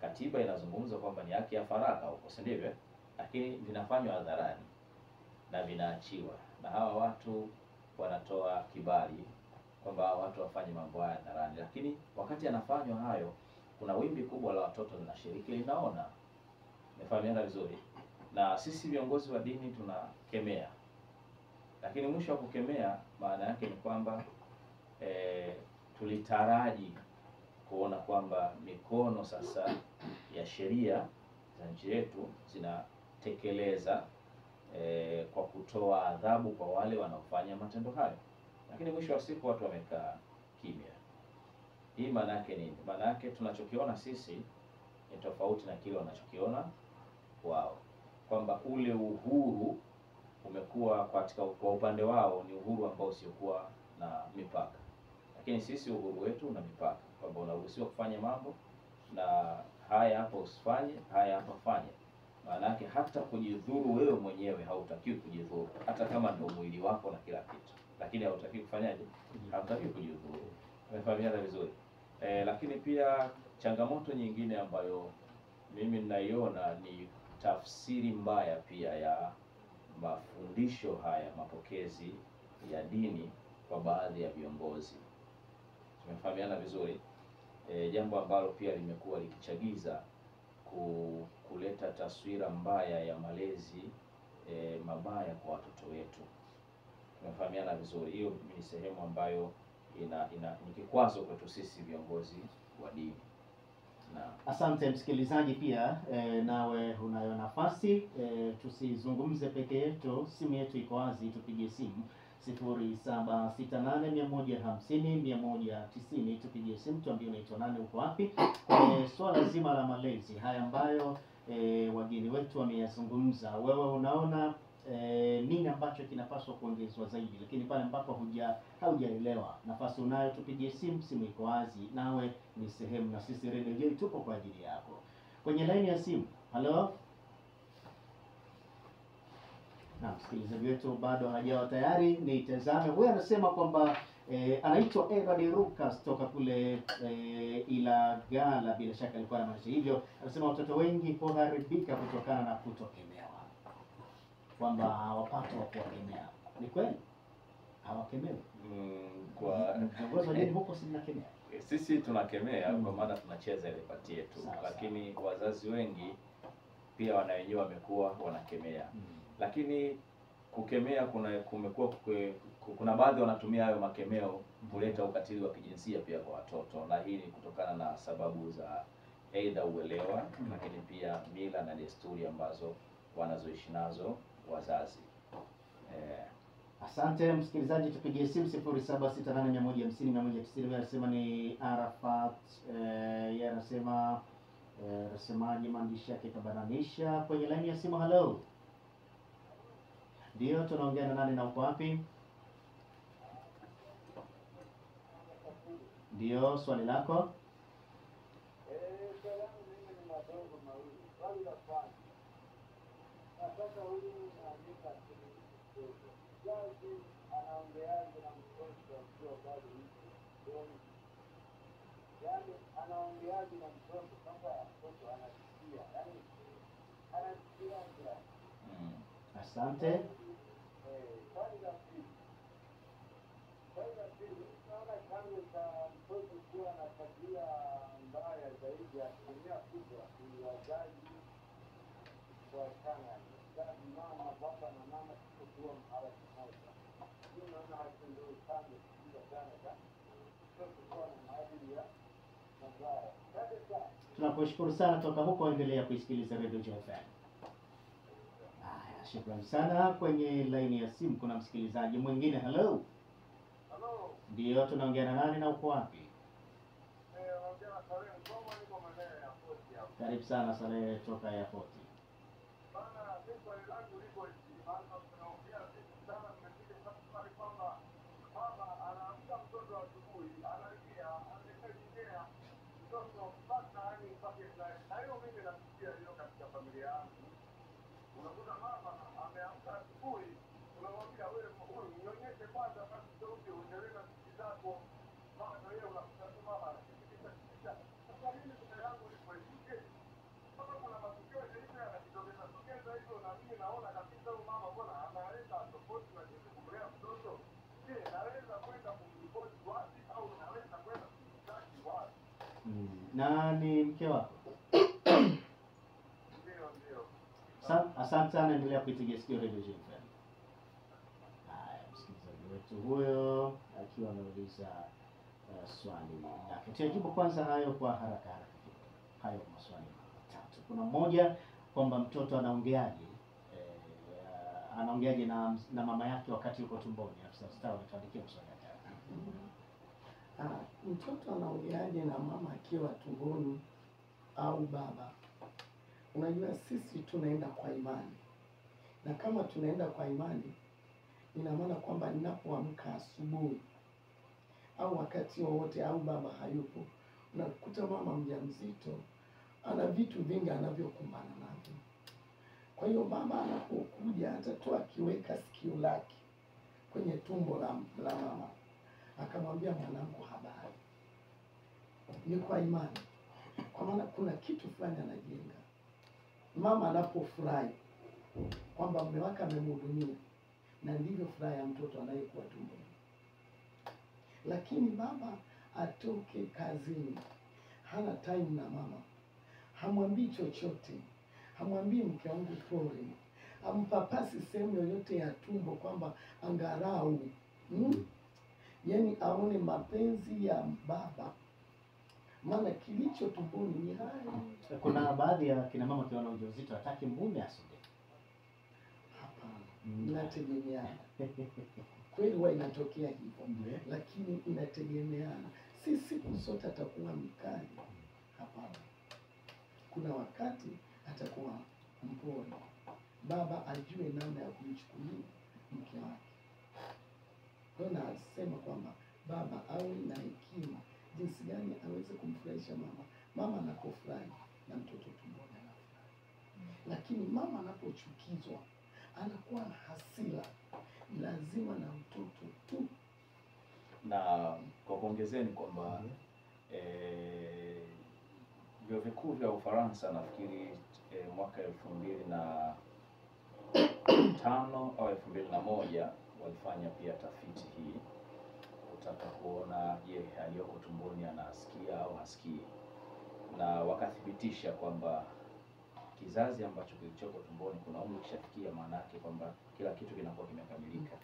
Katiba inazungumza kwamba ni haki ya faragha huko, si ndivyo? Lakini vinafanywa hadharani na vinaachiwa, na hawa watu wanatoa kibali kwamba hawa watu wafanye mambo haya hadharani, lakini wakati yanafanywa hayo, kuna wimbi kubwa la watoto linashiriki, linaona. Umefahamiana vizuri? Na sisi viongozi wa dini tunakemea, lakini mwisho wa kukemea maana yake ni kwamba tulitaraji kuona kwamba mikono sasa ya sheria za nchi yetu zinatekeleza kwa kutoa adhabu kwa wale wanaofanya matendo hayo, lakini mwisho wa siku watu wamekaa kimya. Hii maana yake nini? Maana yake tunachokiona sisi ni tofauti na kile wanachokiona wao, kwamba ule uhuru umekuwa kwa upande wao ni uhuru ambao usiokuwa na mipaka, lakini sisi uhuru wetu una mipaka, kwamba unaruhusiwa kufanya mambo na haya hapa usifanye, haya hapa fanye. Maana yake hata kujidhuru wewe mwenyewe hautakiwi kujidhuru, hata kama ndio mwili wako na kila kitu, lakini hautakiwi kufanyaje? Hautakiwi kujidhuru. Umefahamiana vizuri? Lakini pia changamoto nyingine ambayo mimi ninaiona ni tafsiri mbaya pia ya mafundisho haya, mapokezi ya dini kwa baadhi ya viongozi. Tumefahamiana vizuri? Jambo ambalo pia limekuwa likichagiza kuleta taswira mbaya ya malezi mabaya kwa watoto wetu. Tumefahamiana vizuri? Hiyo ni sehemu ambayo ni kikwazo kwetu sisi viongozi wa dini. Asante msikilizaji, pia nawe unayo nafasi, tusizungumze peke yetu. Simu yetu iko wazi, tupige simu 0768150190. Tupige simu, tuambie unaitwa nani, uko wapi, swala zima la malezi haya ambayo wageni wetu wameyazungumza. Wewe unaona nini ambacho kinapaswa kuongezwa zaidi? Lakini pale ambapo haujaelewa, nafasi unayo, tupigie simu, simu iko wazi, nawe ni sehemu, na sisi Radio Joy tupo kwa ajili yako. Kwenye line ya simu, halo. Na msikilizaji wetu bado hajawa tayari, nitazame. Huyu anasema kwamba anaitwa Edward Lucas toka kule Ilagala, bila shaka alikuwa anamaanisha hivyo. Anasema watoto wengi huharibika kutokana na kutokemewa, kwamba hawapati wa kuwakemea. Ni kweli hawakemewi? Kwa viongozi wa dini huko si mnakemea? Sisi tunakemea kwa maana tunacheza ile pati yetu, lakini wazazi wengi pia wana wenyewe wamekuwa wanakemea. Lakini kukemea kuna baadhi wanatumia hayo makemeo kuleta ukatili wa kijinsia pia kwa watoto, na hii ni kutokana na sababu za aidha uelewa, lakini pia mila na desturi ambazo wanazoishi nazo wazazi. Asante msikilizaji, tupigie simu 0768150190. Anasema ni Arafat, yeye anasema anasemaje, maandishi yake kabananisha kwenye line ya simu. Hello, ndio tunaongea na nani na uko wapi? Ndio swali lako. Anaongeaje na mtoto Asante. Tunakushukuru sana toka huko, endelea kuisikiliza Radio JFM. Haya, shukrani sana. Kwenye laini ya simu kuna msikilizaji mwingine. Hello. Hello. Ndio, tunaongea na nani na uko wapi? Naongea na Saleh Ngoma, niko maeneo ya Fort hapo. Karibu sana Saleh toka Airport. Bana, mimi swali langu liko hivi, maana tunaongea sisi sana tumekuja kusema kwamba mama anaamka mtoto asubuhi, analia, anakejea mtoto mpaka yani mpaka na hiyo mimi nasikia hiyo katika familia yangu. Unakuta mama ameamka asubuhi, unamwambia wewe huyu nionyeshe kwanza basi ndio uendelee na shughuli zako. Mama yeye unakuta tu mama anakimbia. Sasa mimi swali langu liko hivi, kama kuna matukio yenyewe yanajitokeza hivyo na mimi naona kabisa huyu mama mbona analeta tofauti na jinsi kumlea mtoto. Je, naweza kwenda kumripoti wapi au naweza kwenda kumshtaki wapi? Na ni mke wako? Ndio. Asante sana, endelea kuitigia sikio Radio JFM. Haya, msikilizaji wetu huyo akiwa ameuliza swali lake. Tuyajibu kwanza hayo kwa haraka kidogo. Hayo maswali matatu. Kuna mmoja kwamba mtoto anaongeaje na mama yake wakati yuko tumboni. Afisa ustawi ametuandikia maswali yake. Mtoto anaongeaje na mama akiwa tumboni au baba? Unajua sisi tunaenda kwa imani, na kama tunaenda kwa imani, ina maana kwamba ninapoamka asubuhi au wakati wowote au baba hayupo, unakuta mama mjamzito ana vitu vingi anavyokumbana navyo. Kwa hiyo baba anapokuja, hata tu akiweka sikio lake kwenye tumbo la mama akamwambia mwanangu habari, ni kwa imani, kwa maana kuna kitu fulani anajenga. Mama anapofurahi kwamba mume wake amemhudumia, na ndivyo furaha ya mtoto anayekuwa tumboni. Lakini baba atoke kazini, hana time na mama, hamwambii chochote, hamwambii mke wangu pole, hampapasi sehemu yoyote ya tumbo kwamba angarau yaani aone mapenzi ya baba, maana kilicho tumboni ni hai. Kuna baadhi ya kina mama kiona ujauzito hataki mume asogee. Hapana, inategemeana. Kweli huwa inatokea hivyo, lakini inategemeana. Si siku zote atakuwa mkali, hapana. Kuna wakati atakuwa mpole. Baba ajue namna ya kumchukulia mke wake. Kwa hiyo nasema kwamba baba awe na hekima jinsi gani aweze kumfurahisha mama. Mama anapofurahi na mtoto tumboni anafurahi. Lakini mama anapochukizwa, anakuwa na hasira, lazima na mtoto tu. Na kwa kuongezea ni kwamba vyuo vikuu vya Ufaransa nafikiri mwaka 2005 au 2001 walifanya pia tafiti hii kutaka kuona je, aliyoko tumboni anasikia au hasikii, na wakathibitisha kwamba kizazi ambacho kilichoko tumboni kuna umri kishafikia, maana yake kwamba kila kitu kinakuwa kimekamilika,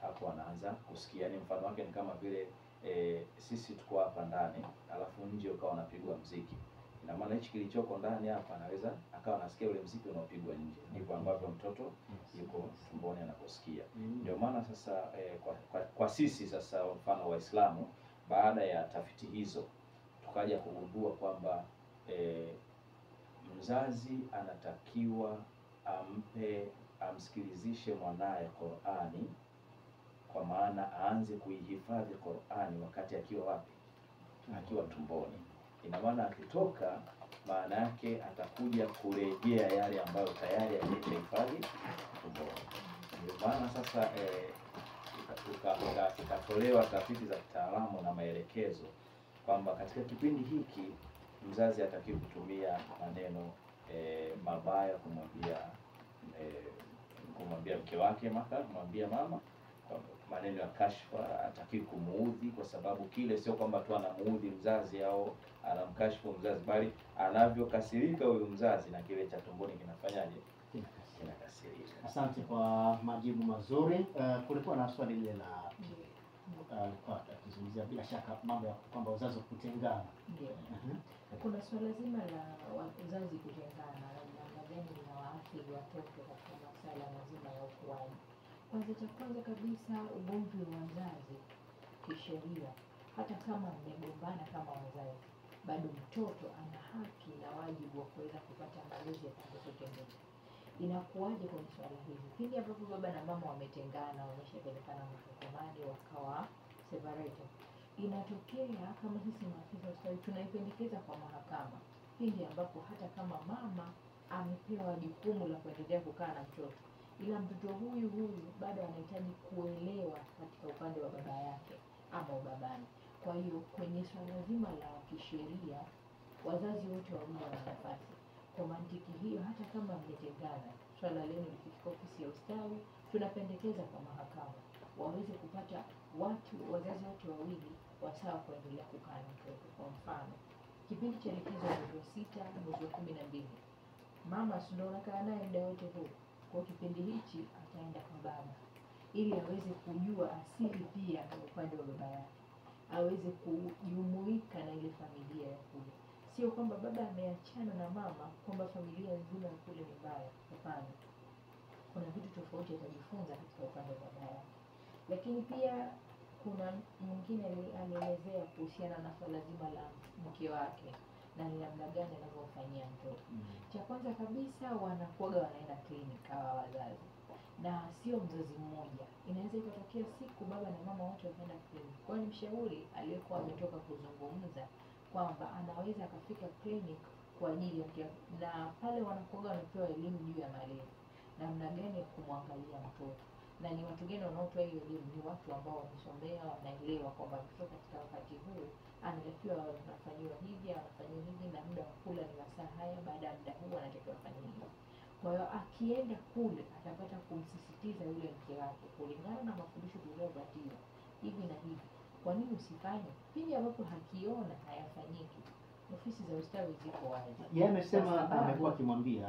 hapo anaanza kusikia. Ni mfano wake ni kama vile sisi tuko hapa ndani alafu nje ukawa unapigwa muziki, ina maana hichi kilichoko ndani hapa anaweza akawa anasikia ule muziki unaopigwa nje. Ndivyo ambavyo mtoto yuko tumboni anaposikia. Ndio maana sasa kwa sisi sasa, mfano Waislamu, baada ya tafiti hizo tukaja kugundua kwamba mzazi anatakiwa amsikilizishe mwanaye Qur'ani, kwa maana aanze kuihifadhi Qur'ani wakati akiwa wapi? Akiwa tumboni. Ina maana akitoka, maana yake atakuja kurejea yale ambayo tayari alihifadhi tumboni. Ndio maana sasa ikatolewa tafiti za kitaalamu na maelekezo kwamba katika kipindi hiki mzazi hatakiwi kutumia maneno mabaya kumwambia mke wake, kumwambia mama, maneno ya kashfa, hatakiwi kumuudhi, kwa sababu kile sio kwamba tu anamuudhi mzazi au anamkashfu mzazi, bali anavyokasirika huyu mzazi na kile cha tumboni kinafanyaje, kinakasirika. Asante kwa majibu mazuri. Kulikuwa na swali lile la kuzungumzia bila shaka mambo ya kwamba wazazi kutengana. Ndio. Kuna swala zima la wazazi kutengana na namna gani linawaathiri watoto katika masuala mazima ya ukuaji. Kwanza kabisa, ugomvi wa wazazi kisheria, hata kama mmegombana kama wazazi, bado mtoto ana haki na wajibu wa kuweza kupata malezi ya pande zote mbili. Inakuwaje kwenye swala hili? Pindi ambapo baba na mama wametengana, wameshapelekana mahakamani, wakawa separated, inatokea kama sisi maafisa wa ustawi tunaipendekeza kwa mahakama, pindi ambapo hata kama mama amepewa jukumu la kuendelea kukaa na mtoto, ila mtoto huyu bado anahitaji kuelewa katika upande wa baba yake ama ubabani. Kwa hiyo kwenye swala zima la kisheria, wazazi wote wawili wana nafasi. Kwa mantiki hiyo, hata kama mmetengana, swala lenu likifika ofisi ya ustawi, tunapendekeza kwa mahakama waweze kupata wazazi wote wawili wasawa kuendelea kukaa na mtoto. Kwa mfano, kipindi cha likizo mwezi wa 6, mwezi wa 12, mama ndio anakaa naye muda wote huo. Kwa kipindi hichi ataenda kwa baba ili aweze kujua asili pia ya upande wa baba yake, aweze kujumuika na ile familia ya kule. Sio kwamba baba ameachana na mama kwamba familia nzima ya kule ni mbaya. Hapana, kuna vitu tofauti atajifunza katika upande wa baba yake. Lakini pia kuna mwingine alielezea kuhusiana na swala zima la mke wake na ni namna gani anavyofanyia mtoto. Cha kwanza kabisa, wanakuaga wanaenda clinic hawa wazazi, na sio mzazi mmoja. Inaweza ikatokea siku baba na mama wote wakaenda clinic. Kwa hiyo mshauri aliyekuwa ametoka kuzungumza kwamba anaweza akafika clinic kwa ajili ya na pale wanakuaga wanapewa elimu juu ya malezi, namna gani ya kumwangalia mtoto, na ni watu gani wanaotoa hiyo elimu. Ni watu ambao wamesomea, wanaelewa kwamba mtoto katika wakati huu anatakiwa anafanyiwa hivi, anafanyiwa hivi, na muda wa kula ni masaa haya, baada ya muda huu anatakiwa afanye hivi. Kwa hiyo akienda kule atapata kumsisitiza yule mke wake kulingana na mafundisho tuliyopatiwa hivi na hivi, kwa nini usifanye? Pindi ambapo hakiona hayafanyiki, ofisi za ustawi ziko wazi. Yeye amesema amekuwa akimwambia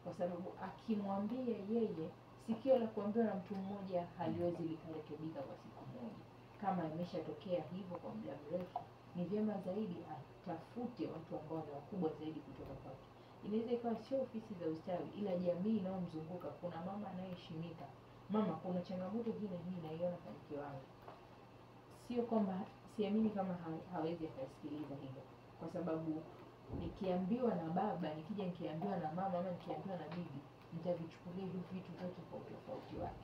kwa sababu akimwambia yeye, sikio la kuambiwa na mtu mmoja haliwezi likarekebika kwa siku moja. Kama imeshatokea hivyo kwa muda mrefu, ni vyema zaidi atafute watu ambao ni wakubwa zaidi kutoka kwake. Inaweza ikawa sio ofisi za ustawi, ila jamii inayomzunguka. Kuna mama anayeheshimika, mama, kuna changamoto hii na hii naiona kwa mke wangu. Sio kwamba siamini kama hawezi akasikiliza hilo, kwa sababu nikiambiwa na baba, nikija nikiambiwa na mama, ama nikiambiwa na bibi, nitavichukulia hivi vitu vyote kwa utofauti wake.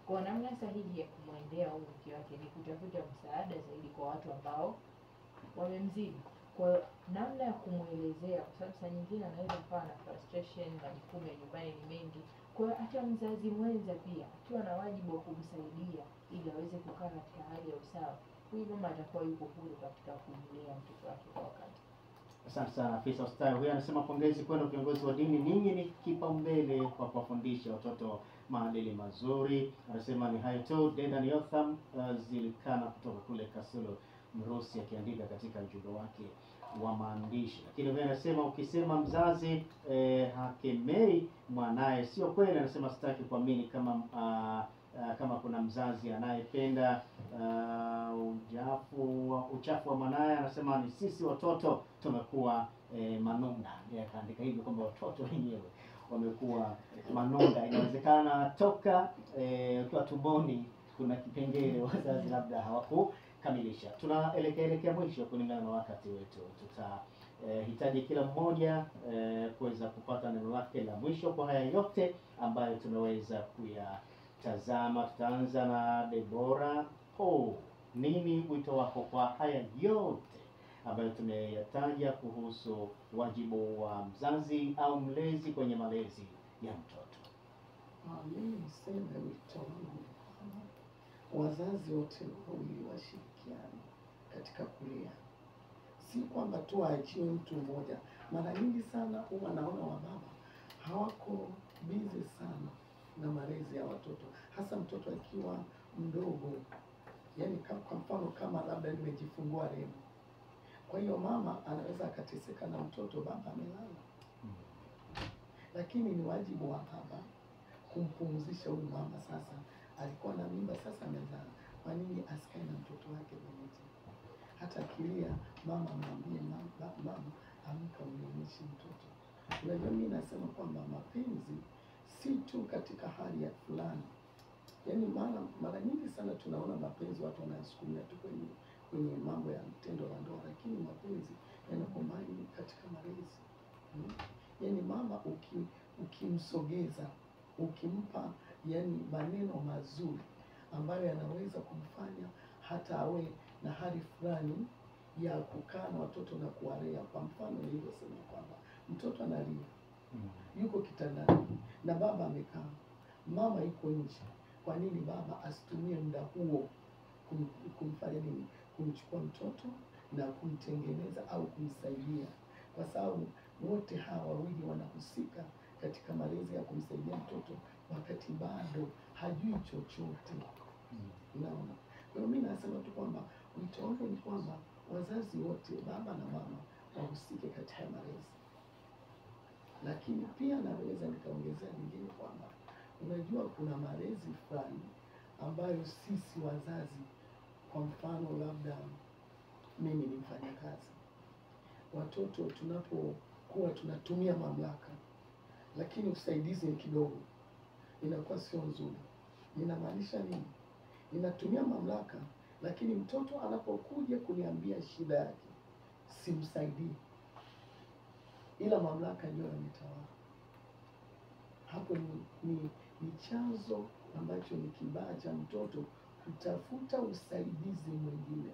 Kwa namna sahihi ya kumwendea huyu mke wake ni kutafuta msaada zaidi kwa watu ambao wamemzidi. Kwa namna ya kumwelezea, kwa sababu saa nyingine anaweza kuwa na frustration, majukumu ya nyumbani ni mengi. Kwa hiyo hata mzazi mwenza pia akiwa na wajibu wa kumsaidia ili aweze kukaa katika hali ya usawa, huyu mama atakuwa yuko huru katika kumlea mtoto wake kwa wakati. Asante sana afisa ustawi. Huyu anasema pongezi kwenu viongozi wa dini, ninyi ni kipaumbele kwa kuwafundisha watoto maadili mazuri. Anasema ni hayo tu. Dedan Yotham Zilikana kutoka kule Kasulu Mrusi, akiandika katika ujumbe wake wa maandishi. Lakini huyu anasema ukisema mzazi hakemei mwanae sio kweli. Anasema sitaki kuamini kama kuna mzazi anayependa uchafu wa mwanae. Anasema ni sisi watoto tumekuwa manunda. Akaandika hivyo kwamba watoto wenyewe wamekuwa manunda. Inawezekana toka ukiwa tumboni kuna kipengele wazazi labda hawakukamilisha. Tunaelekea mwisho kulingana na wakati wetu. Tutahitaji kila mmoja kuweza kupata neno lake la mwisho kwa haya yote ambayo tumeweza kuyatazama. Tutaanza na Debora. Nini wito wako kwa haya yote ambayo tumeyataja kuhusu wajibu wa mzazi au mlezi kwenye malezi ya mtoto? Mimi niseme wito wangu wazazi wote wawili washirikiane katika kulea, si kwamba tu aachiwe mtu mmoja. Mara nyingi sana huwa naona wababa hawako bize sana na malezi ya watoto, hasa mtoto akiwa mdogo. Yani kwa mfano kama labda nimejifungua leo, kwa hiyo mama anaweza akateseka na mtoto, baba amelala. Lakini ni wajibu wa baba kumpumzisha huyu mama. Sasa alikuwa na mimba, sasa amezaa, kwa nini asikae na mtoto wake pamoja? Hata akilia, mama mwambie mama amka unyonyeshe mtoto. Unajua, mimi nasema kwamba mapenzi si tu katika hali ya fulani. Yaani mara nyingi sana tunaona mapenzi watu wanasukumia tu kwenye mambo ya tendo la ndoa, lakini mapenzi yanakombani katika malezi. Yaani mama ukimsogeza, ukimpa yani maneno mazuri ambayo yanaweza kumfanya hata awe na hali fulani ya kukaa na watoto na kuwalea. Kwa mfano nilivyosema kwamba mtoto analia, yuko kitandani na baba amekaa, mama yuko nje. Kwa nini baba asitumie muda huo kumfanya nini? Kumchukua mtoto na kumtengeneza au kumsaidia, kwa sababu wote hawa wawili wanahusika katika malezi ya kumsaidia mtoto wakati bado hajui chochote. Unaona? Kwa hiyo mimi nasema tu kwamba wito wangu ni kwamba wazazi wote, baba na mama, wahusike katika malezi. Lakini pia naweza nikaongezea lingine kwamba unajua kuna malezi fulani ambayo sisi wazazi, kwa mfano labda mimi ni mfanyakazi, watoto tunapokuwa tunatumia mamlaka lakini usaidizi ni kidogo, inakuwa sio nzuri. Ninamaanisha nini? Ninatumia mamlaka lakini mtoto anapokuja kuniambia shida yake simsaidii, ila mamlaka ndio yametawala. Hapo ni chanzo ambacho ni kibaya cha mtoto kutafuta usaidizi mwingine.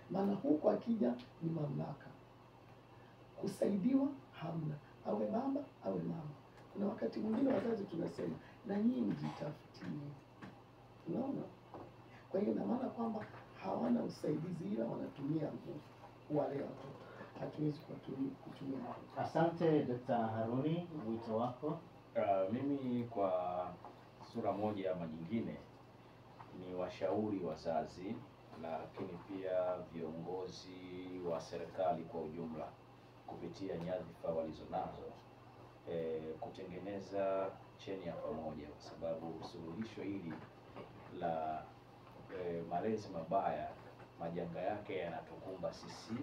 Maana huko akija ni mamlaka, kusaidiwa hamna, awe baba awe mama. Kuna wakati mwingine wazazi tunasema na nyinyi mjitafutie. Unaona? Kwa hiyo ina maana kwamba hawana usaidizi, ila wanatumia nguvu kuwalea watoto. Hatuwezi kutumia. Asante Dr. Haruni, wito wako. Mimi kwa sura moja ama nyingine ni washauri wazazi, lakini pia viongozi wa serikali kwa ujumla kupitia nyadhifa walizonazo, kutengeneza cheni ya pamoja, kwa sababu suluhisho hili la malezi mabaya, majanga yake yanatukumba sisi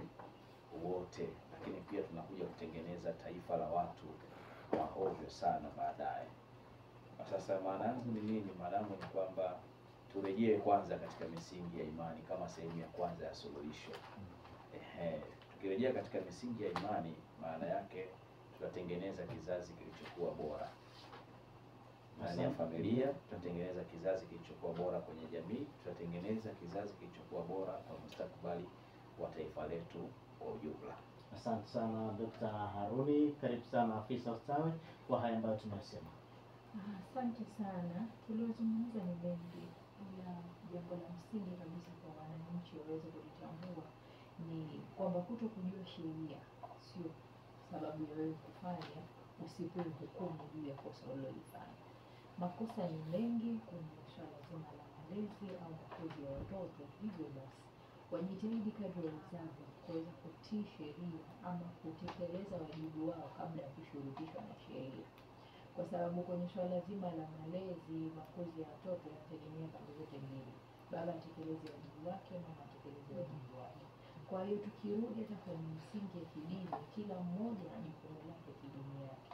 wote, lakini pia tunakuja kutengeneza taifa la watu wahovyo sana baadaye. Sasa maana yangu ni nini? Maana yangu ni kwamba turejee kwanza katika misingi ya imani kama sehemu ya kwanza ya suluhisho. Tukirejea katika misingi ya imani, maana yake tutatengeneza kizazi kilichokuwa bora ndani ya familia, tutatengeneza kizazi kilichokuwa bora kwenye jamii, tutatengeneza kizazi kilichokuwa bora kwa mustakabali wa taifa letu kwa ujumla. Asante sana Dr. Haruni, karibu sana afisa ustawi kwa haya ambayo tumesema. Asante sana. Tuliozungumza ni mengi, ila jambo la msingi kabisa kwa wananchi waweze kulitambua ni kwamba kuto kujua sheria sio sababu ya wewe kufanya usipewe hukumu juu ya kosa ulilofanya. Makosa ni mengi kwenye swala zima la malezi au makuzi ya watoto, hivyo basi wajitahidi kadri wawezavyo kuweza kutii sheria ama kutekeleza wajibu wao kabla ya kushurutishwa na sheria, kwa sababu kwenye swala zima la malezi, makuzi ya watoto yanategemea pande zote mbili, baba atekeleze wajibu wake, mama atekeleze wajibu wake. Kwa hiyo tukirudi hata kwenye msingi ya kidini, kila mmoja ana jukumu lake kidini yake.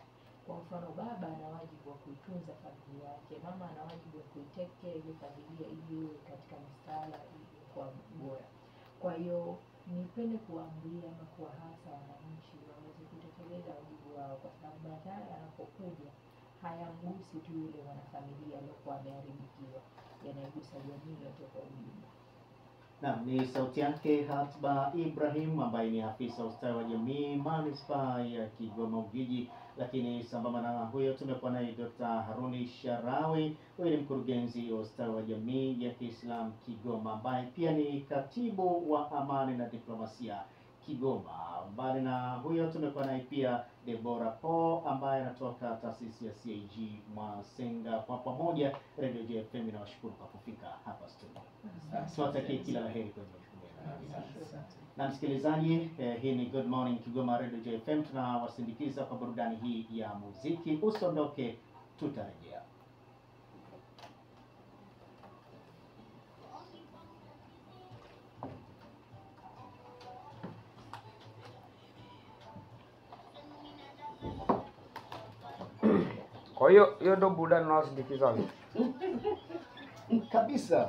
Kwa mfano, baba ana wajibu wa kuitunza familia yake, mama ana wajibu wa kuitekea ile familia ili iwe katika mstala kwa bora. Kwa hiyo nipende kuambia ama kuwahasa wananchi waweze kutekeleza wajibu wao, kwa sababu madhara yanapokuja hayamgusi tu yule wanafamilia aliyokuwa ameharibikiwa, yanaigusa jamii yote kwa ujumla. Naam, ni sauti yake Hatba Ibrahim ambaye ni afisa ustawi wa jamii manispaa ya Kigoma Ujiji Lakini sambamba na huyo tumekuwa naye Dr. Haruni Sharawi, huyu ni mkurugenzi wa ustawi wa jamii ya Kiislamu Kigoma, ambaye pia ni katibu wa amani na diplomasia Kigoma. Mbali na huyo tumekuwa naye pia Deborah Paul ambaye anatoka taasisi ya CAG Mwasenga. Kwa pamoja Radio JFM inawashukuru kwa kufika hapa studio. Tunawatakia kila la heri kwenye majukumu. Na msikilizaji, hii ni Good Morning Kigoma Radio JFM, tunawasindikiza kwa burudani hii ya muziki. Usiondoke, tutarejea. Kwa hiyo ndo burudani unaosindikiza kabisa.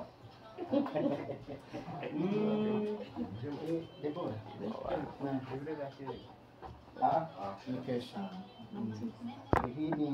Deborah. Hii ni